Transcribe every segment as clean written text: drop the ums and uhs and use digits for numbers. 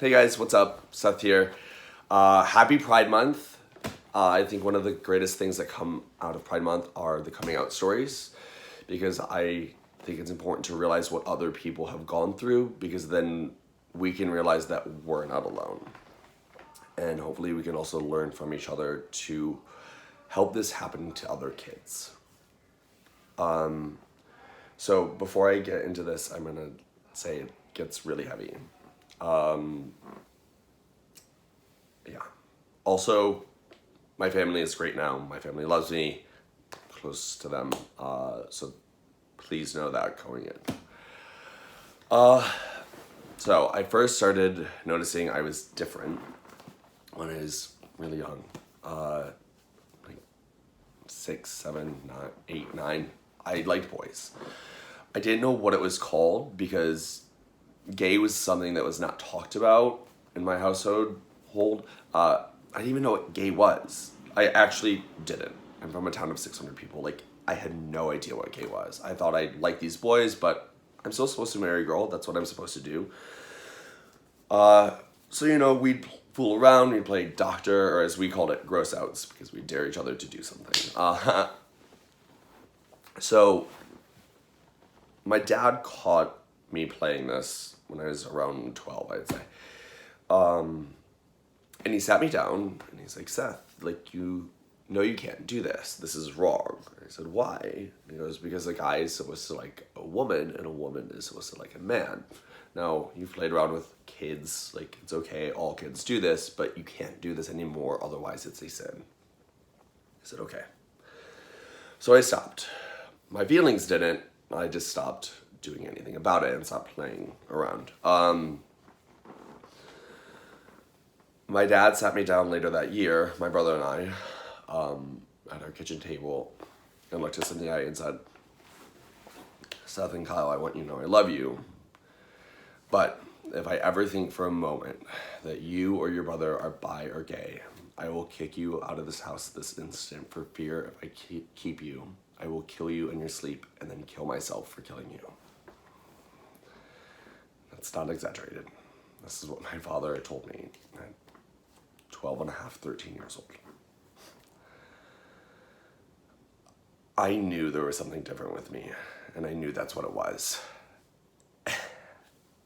Hey guys, what's up? Seth here. Happy Pride Month. I think one of the greatest things that come out of Pride Month are the coming out stories, because I think it's important to realize what other people have gone through, because then we can realize that we're not alone. And hopefully we can also learn from each other to help this happen to other kids. So before I get into this, I'm going to say it gets really heavy. Yeah. Also, my family is great now. My family loves me, close to them. So please know that going in. So I first started noticing I was different when I was really young. Like 6, 7, 9, 8, 9. I liked boys. I didn't know what it was called because gay was something that was not talked about in my household. I didn't even know what gay was. I actually didn't. I'm from a town of 600 people. Like, I had no idea what gay was. I thought I liked these boys, but I'm still supposed to marry a girl. That's what I'm supposed to do. So, we'd fool around. We'd play doctor, or as we called it, gross outs, because we'd dare each other to do something. So my dad caught me playing this when I was around 12, I'd say. And he sat me down and he's like, Seth, like, you can't do this. This is wrong. I said, why? And he goes, because a guy is supposed to like a woman and a woman is supposed to like a man. Now, you've played around with kids, like, it's okay, all kids do this, but you can't do this anymore, otherwise it's a sin. I said, okay. So I stopped. My feelings didn't. I just stopped doing anything about it and stopped playing around. My dad sat me down later that year, my brother and I, at our kitchen table, and looked us in the eye and said, Seth and Kyle, I want you to know I love you, but if I ever think for a moment that you or your brother are bi or gay, I will kick you out of this house this instant for fear if I keep you. I will kill you in your sleep and then kill myself for killing you. That's not exaggerated. This is what my father told me at 12 and a half, 13 years old. I knew there was something different with me, and I knew that's what it was.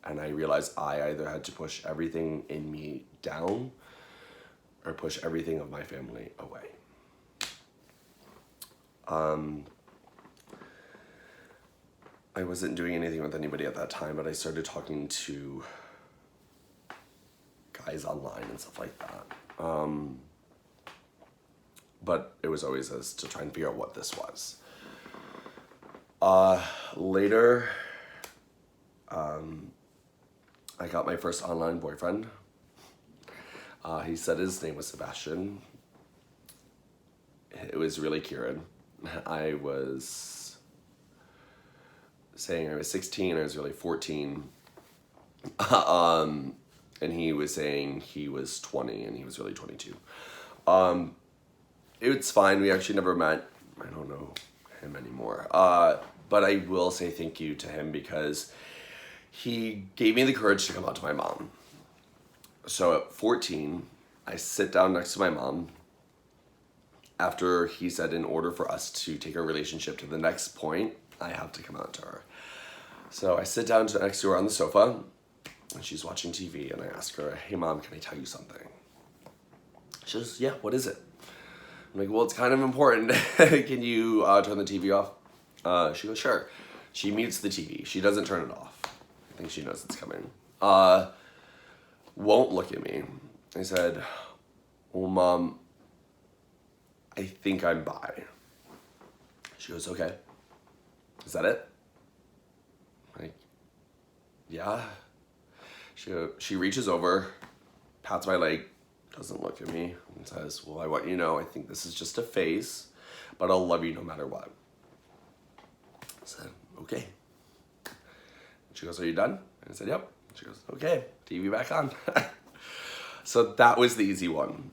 And I realized I either had to push everything in me down or push everything of my family away. I wasn't doing anything with anybody at that time, but I started talking to guys online and stuff like that. But it was always as to try and figure out what this was. Later, I got my first online boyfriend. He said his name was Sebastian. It was really Kieran. I was saying I was 16, I was really 14. And he was saying he was 20 and he was really 22. It's fine. We actually never met. I don't know him anymore. But I will say thank you to him because he gave me the courage to come out to my mom. So at 14, I sit down next to my mom after he said in order for us to take our relationship to the next point, I have to come out to her. So I sit down next to her on the sofa and she's watching TV and I ask her, hey mom, can I tell you something? She goes, yeah, what is it? I'm like, well, it's kind of important. Can you turn the TV off? She goes, sure. She mutes the TV. She doesn't turn it off. I think she knows it's coming. Won't look at me. I said, well, mom, I think I'm bi. She goes, okay. Is that it? I'm like, yeah. She reaches over, pats my leg, doesn't look at me, and says, well, I want you to know I think this is just a phase, but I'll love you no matter what. I said, okay. She goes, are you done? I said, yep. She goes, okay, TV back on. So that was the easy one.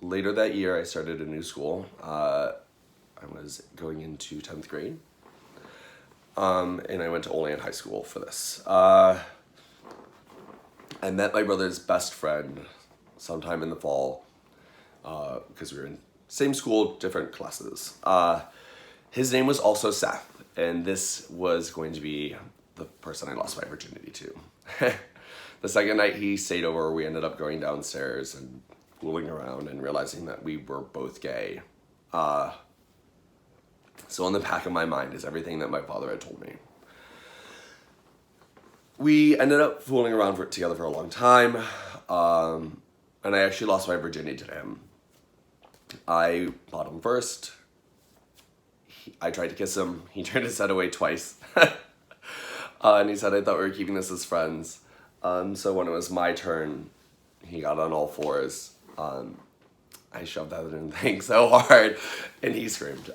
Later that year, I started a new school. I was going into 10th grade. And I went to Olean High School for this. I met my brother's best friend sometime in the fall, because we were in same school, different classes. His name was also Seth, and this was going to be the person I lost my virginity to. The second night he stayed over, we ended up going downstairs and fooling around and realizing that we were both gay. So in the back of my mind is everything that my father had told me. We ended up fooling around together for a long time, and I actually lost my virginity to him. I bought him first. I tried to kiss him. He turned his head away twice. And he said, I thought we were keeping this as friends. So when it was my turn, he got on all fours. I shoved that in thing so hard, and he screamed.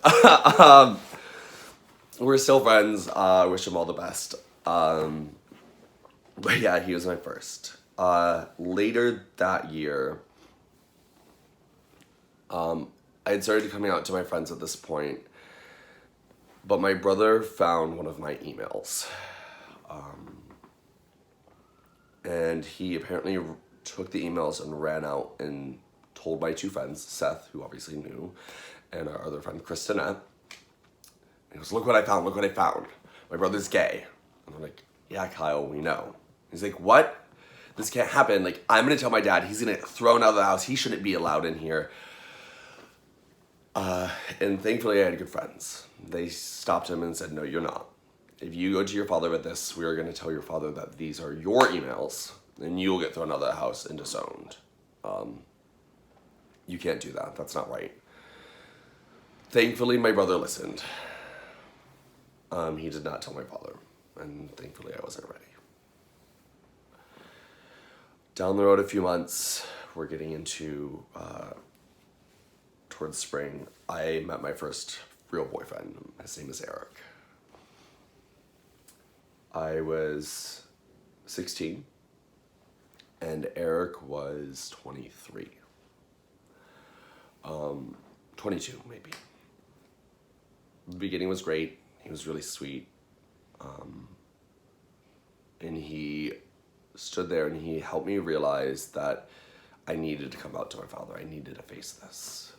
We're still friends. Wish him all the best. But yeah, he was my first. Later that year, I had started coming out to my friends at this point, but my brother found one of my emails. And he apparently took the emails and ran out and told my two friends, Seth, who obviously knew, and our other friend, Christinette. He goes, look what I found, look what I found. My brother's gay. And I'm like, yeah, Kyle, we know. He's like, what? This can't happen. Like, I'm going to tell my dad. He's going to get thrown out of the house. He shouldn't be allowed in here. And thankfully, I had good friends. They stopped him and said, no, you're not. If you go to your father with this, we are going to tell your father that these are your emails, and you will get thrown out of the house and disowned. You can't do that. That's not right. Thankfully, my brother listened. He did not tell my father, and thankfully, I wasn't ready. Down the road a few months, we're getting into, towards spring, I met my first real boyfriend. His name is Eric. I was 16, and Eric was 23. 22, maybe. The beginning was great. He was really sweet. And he stood there and he helped me realize that I needed to come out to my father. I needed to face this.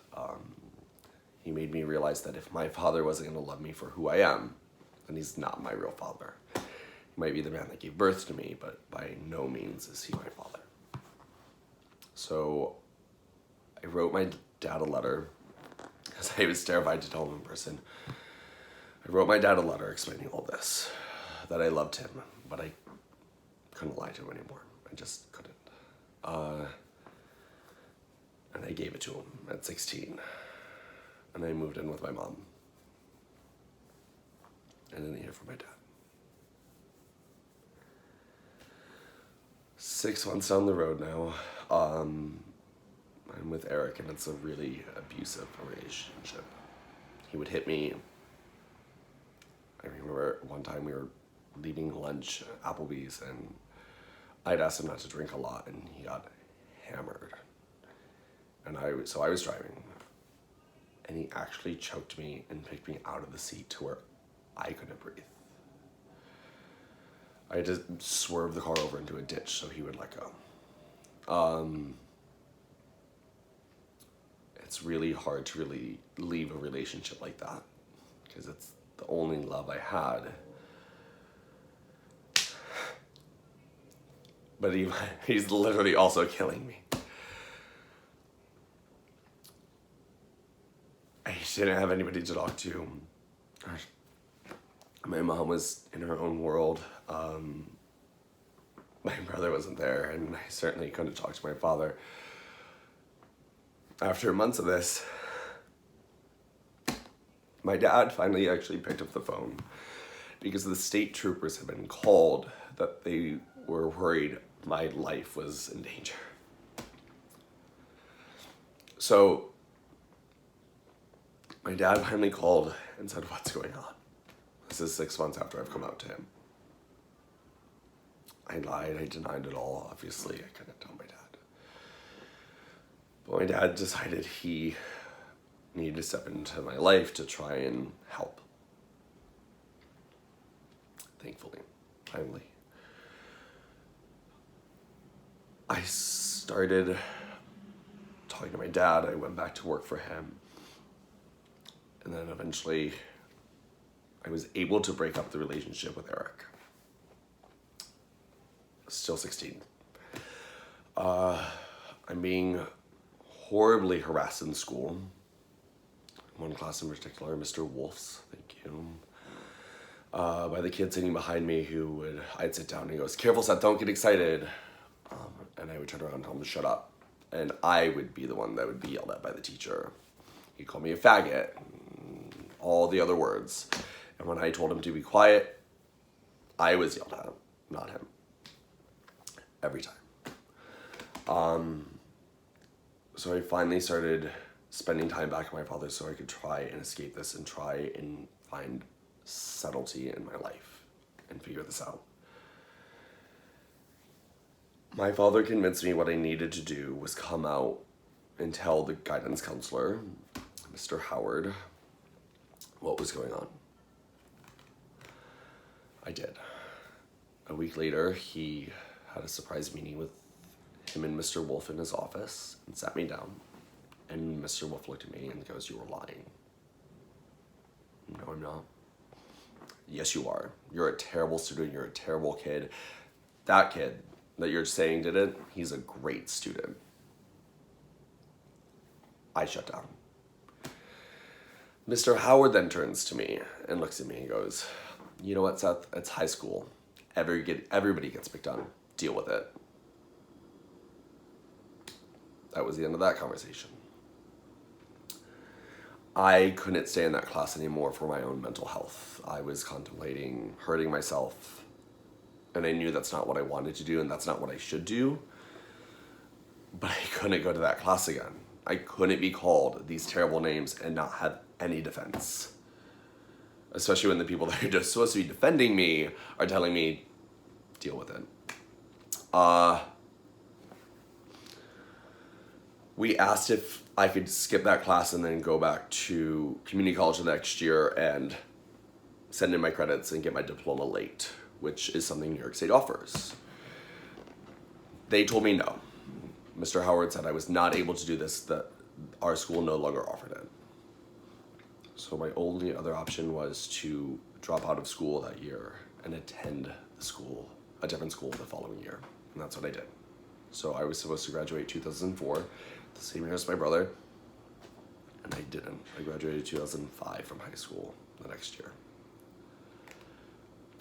He made me realize that if my father wasn't going to love me for who I am, then he's not my real father. He might be the man that gave birth to me, but by no means is he my father. So I wrote my dad a letter because I was terrified to tell him in person. I wrote my dad a letter explaining all this, that I loved him, but I couldn't lie to him anymore. I just couldn't. And I gave it to him at 16. And I moved in with my mom. And then I hear from my dad. 6 months down the road now, I'm with Eric, and it's a really abusive relationship. He would hit me. I remember one time we were leaving lunch at Applebee's, and I'd asked him not to drink a lot, and he got hammered. And I was driving, and he actually choked me and picked me out of the seat to where I couldn't breathe. I had to swerve the car over into a ditch so he would let go. It's really hard to really leave a relationship like that because it's the only love I had. But he's literally also killing me. I didn't have anybody to talk to. My mom was in her own world. My brother wasn't there, and I certainly couldn't talk to my father. After months of this, my dad finally actually picked up the phone because the state troopers had been called that they were worried my life was in danger. So my dad finally called and said, what's going on? This is 6 months after I've come out to him. I lied, I denied it all, obviously. I couldn't tell my dad. But my dad decided he needed to step into my life to try and help. thankfully, finally. I started talking to my dad. I went back to work for him. And then eventually I was able to break up the relationship with Eric. Still 16. I'm being horribly harassed in school. One class in particular, Mr. Wolf's, thank you. By the kid sitting behind me I'd sit down and he goes, "Careful, Seth, don't get excited." And I would turn around and tell him to shut up. And I would be the one that would be yelled at by the teacher. He'd call me a faggot, all the other words. And when I told him to be quiet, I was yelled at, not him. Every time. So I finally started spending time back at my father's so I could try and escape this and try and find subtlety in my life and figure this out. My father convinced me what I needed to do was come out and tell the guidance counselor, Mr. Howard, what was going on. I did. A week later, he had a surprise meeting with him and Mr. Wolf in his office and sat me down. And Mr. Wolf looked at me and goes, "You were lying." "No, I'm not." "Yes, you are. You're a terrible student. You're a terrible kid. That kid that you're saying did it, he's a great student." I shut down. Mr. Howard then turns to me and looks at me and goes, "You know what, Seth? It's high school. Everybody gets picked on. Deal with it." That was the end of that conversation. I couldn't stay in that class anymore for my own mental health. I was contemplating hurting myself, and I knew that's not what I wanted to do and that's not what I should do. But I couldn't go to that class again. I couldn't be called these terrible names and not have any defense. Especially when the people that are just supposed to be defending me are telling me, deal with it. We asked if I could skip that class and then go back to community college the next year and send in my credits and get my diploma late, which is something New York State offers. They told me no. Mr. Howard said I was not able to do this, that our school no longer offered it. So my only other option was to drop out of school that year and attend a different school the following year. And that's what I did. So I was supposed to graduate 2004, the same year as my brother, and I didn't. I graduated 2005 from high school the next year.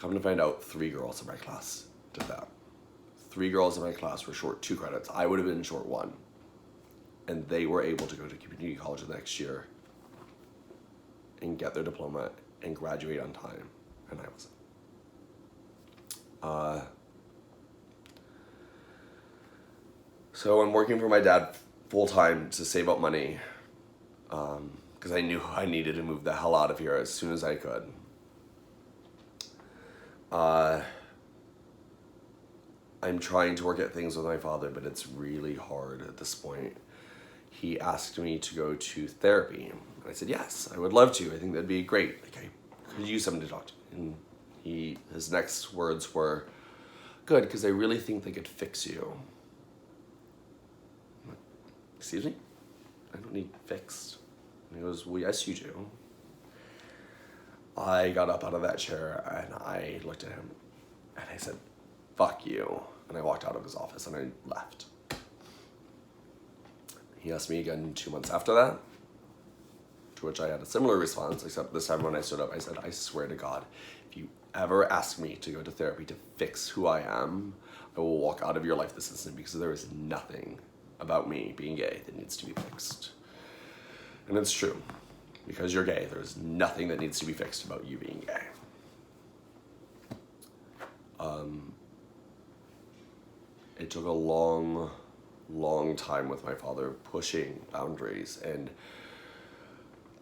Come to find out, 3 girls in my class did that. 3 girls in my class were short 2 credits. I would have been short 1. And they were able to go to community college the next year and get their diploma and graduate on time. And I wasn't. So I'm working for my dad full-time to save up money because I knew I needed to move the hell out of here as soon as I could. I'm trying to work at things with my father, but it's really hard at this point. He asked me to go to therapy, and I said, yes, I would love to. I think that'd be great. Like, I could use someone to talk to. And his next words were, good, because I really think they could fix you. I'm like, excuse me? I don't need fixed. And he goes, well, yes, you do. I got up out of that chair and I looked at him and I said, fuck you. And I walked out of his office and I left. He asked me again 2 months after that, to which I had a similar response, except this time when I stood up, I said, I swear to God, if you ever ask me to go to therapy to fix who I am, I will walk out of your life this instant because there is nothing about me being gay that needs to be fixed. And it's true. Because you're gay, there's nothing that needs to be fixed about you being gay. It took a long, long time with my father pushing boundaries and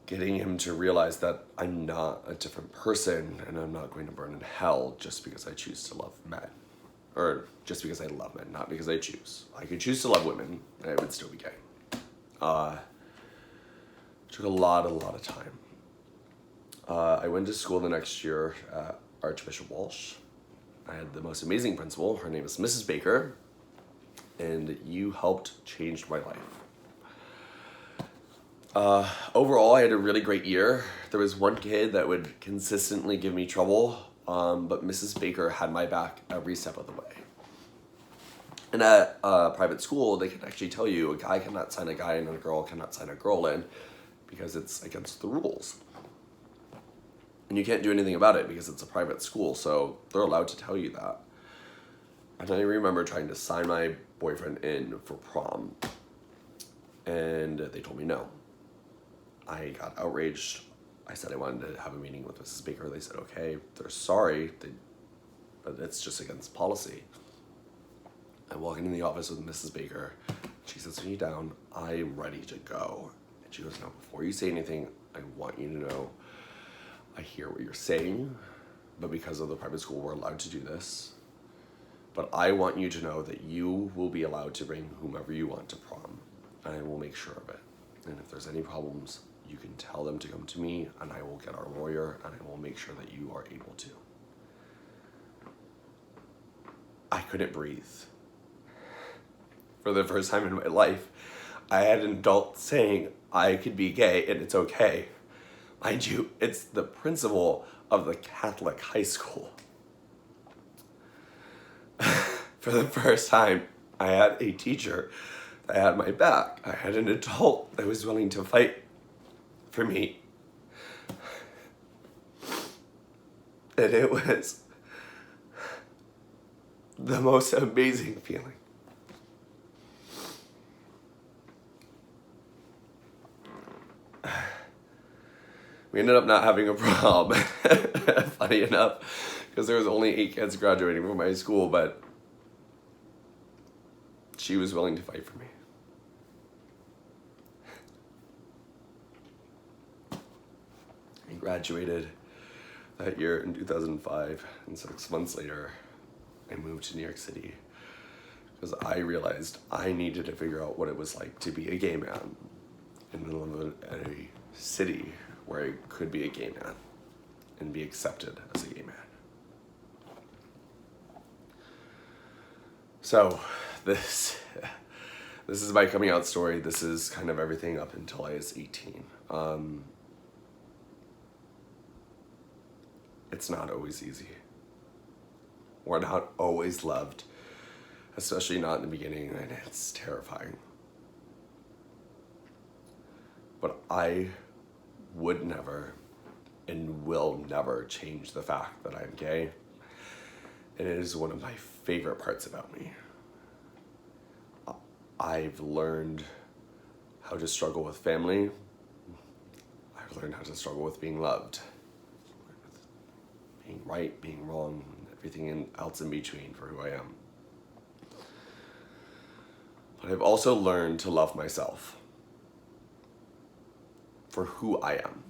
getting him to realize that I'm not a different person and I'm not going to burn in hell just because I choose to love men. Or just because I love men, not because I choose. I could choose to love women and I would still be gay. Took a lot of time. I went to school the next year at Archbishop Walsh. I had the most amazing principal. Her name is Mrs. Baker, and you helped change my life. Overall, I had a really great year. There was one kid that would consistently give me trouble, but Mrs. Baker had my back every step of the way. And at a private school, they can actually tell you a guy cannot sign a guy in and a girl cannot sign a girl in because it's against the rules. And you can't do anything about it because it's a private school, so they're allowed to tell you that. And I remember trying to sign my boyfriend in for prom, and they told me no. I got outraged. I said I wanted to have a meeting with Mrs. Baker. They said, okay, they're sorry, but it's just against policy. I walk into the office with Mrs. Baker. She sits me down. I'm ready to go. And she goes, no, before you say anything, I want you to know I hear what you're saying, but because of the private school, we're allowed to do this. But I want you to know that you will be allowed to bring whomever you want to prom, and I will make sure of it. And if there's any problems, you can tell them to come to me, and I will get our lawyer, and I will make sure that you are able to. I couldn't breathe. For the first time in my life, I had an adult saying I could be gay and it's okay. Mind you, it's the principal of the Catholic high school. For the first time, I had a teacher that had my back. I had an adult that was willing to fight for me. And it was the most amazing feeling. We ended up not having a prom, funny enough, because there was only 8 kids graduating from my school, but she was willing to fight for me. I graduated that year in 2005, and 6 months later, I moved to New York City because I realized I needed to figure out what it was like to be a gay man in the middle of a city where I could be a gay man and be accepted as a gay man. So this is my coming out story. This is kind of everything up until I was 18. It's not always easy. We're not always loved, especially not in the beginning, and it's terrifying. But I would never and will never change the fact that I'm gay, and it is one of my favorite parts about me. I've learned how to struggle with family. I've learned how to struggle with being loved, being right, being wrong, everything else in between for who I am. But I've also learned to love myself for who I am,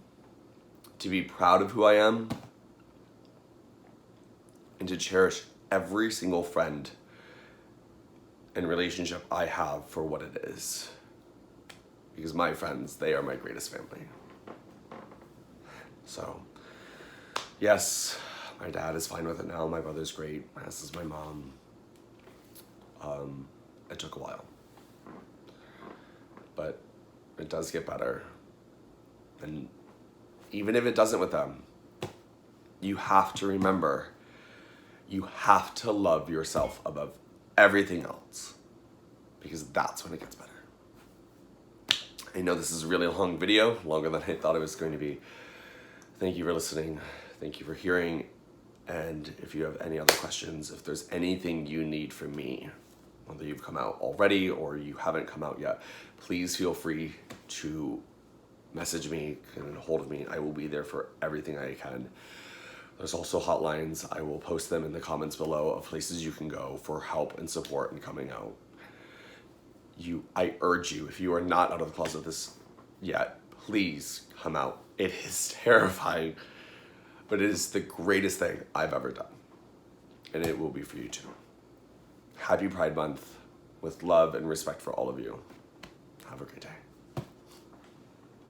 to be proud of who I am, and to cherish every single friend and relationship I have for what it is. Because my friends, they are my greatest family. So, yes, my dad is fine with it now. My brother's great, as is my mom. It took a while, but it does get better. And even if it doesn't with them, you have to remember, you have to love yourself above everything else, because that's when it gets better. I know this is a really long video, longer than I thought it was going to be. Thank you for listening. Thank you for hearing. And if you have any other questions, if there's anything you need from me, whether you've come out already or you haven't come out yet, please feel free to message me and hold of me. I will be there for everything I can. There's also hotlines. I will post them in the comments below of places you can go for help and support in coming out. I urge you, if you are not out of the closet this yet, please come out. It is terrifying, but it is the greatest thing I've ever done. And it will be for you too. Happy Pride Month, with love and respect for all of you. Have a great day.